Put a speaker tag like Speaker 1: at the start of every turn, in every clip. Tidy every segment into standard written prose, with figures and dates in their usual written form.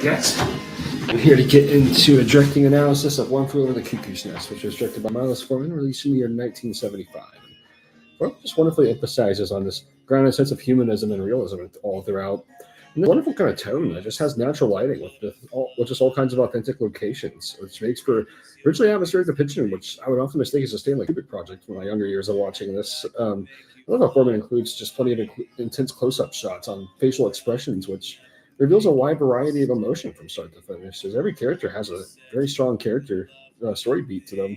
Speaker 1: get. I'm here to get into a directing analysis of One Flew Over the Cuckoo's Nest, which was directed by Miloš Forman, released in the year 1975. Forman just wonderfully emphasizes on this grounded sense of humanism and realism all throughout. And the wonderful kind of tone that just has natural lighting with just all kinds of authentic locations, which makes for richly atmospheric depiction, which I would often mistake as a Stanley Kubrick project in my younger years of watching this. I love how Forman includes just plenty of intense close-up shots on facial expressions, which reveals a wide variety of emotion from start to finish. As every character has a very strong character story beat to them.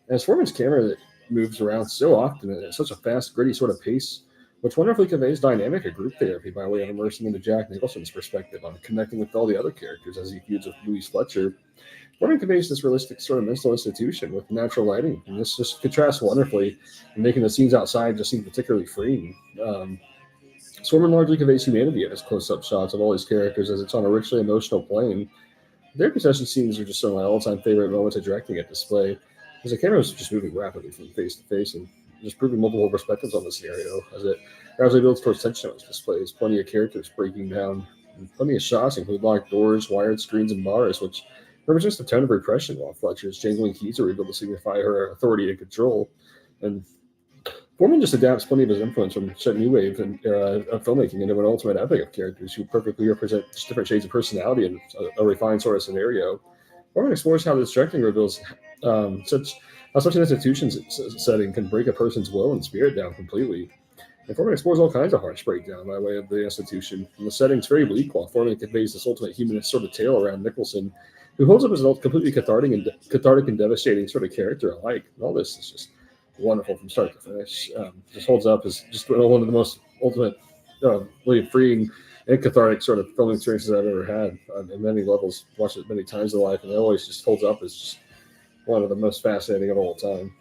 Speaker 1: As Forman's camera that moves around so often at such a fast, gritty sort of pace, which wonderfully conveys dynamic of group therapy by way of immersing into Jack Nicholson's perspective on connecting with all the other characters as he feuds with Louise Fletcher. Forman conveys this realistic sort of mental institution with natural lighting, and this just contrasts wonderfully, making the scenes outside just seem particularly freeing. Forman largely conveys humanity in his close-up shots of all his characters as it's on a richly emotional plane. Therapy session scenes are just some of my all-time favorite moments of directing at display, as the camera is just moving rapidly from face to face and just proving multiple perspectives on the scenario as it gradually builds towards tension on its displays. Plenty of characters breaking down, and plenty of shots include locked doors, wired screens, and bars, which represents the tone of repression, while Fletcher's jangling keys are revealed to signify her authority and control. And Forman just adapts plenty of his influence from such new wave and era of filmmaking into an ultimate epic of characters who perfectly represent just different shades of personality in a refined sort of scenario. Forman explores how this directing reveals such an institution's setting can break a person's will and spirit down completely. And Forman explores all kinds of harsh breakdown by way of the institution. And the setting's very bleak, while Forman conveys this ultimate humanist sort of tale around Nicholson, who holds up as a completely cathartic and devastating sort of character alike. And all this is just wonderful from start to finish. Just holds up as just one of the most ultimate, really freeing and cathartic sort of film experiences I've ever had on many levels. Watched it many times in life, and it always just holds up as just one of the most fascinating of all time.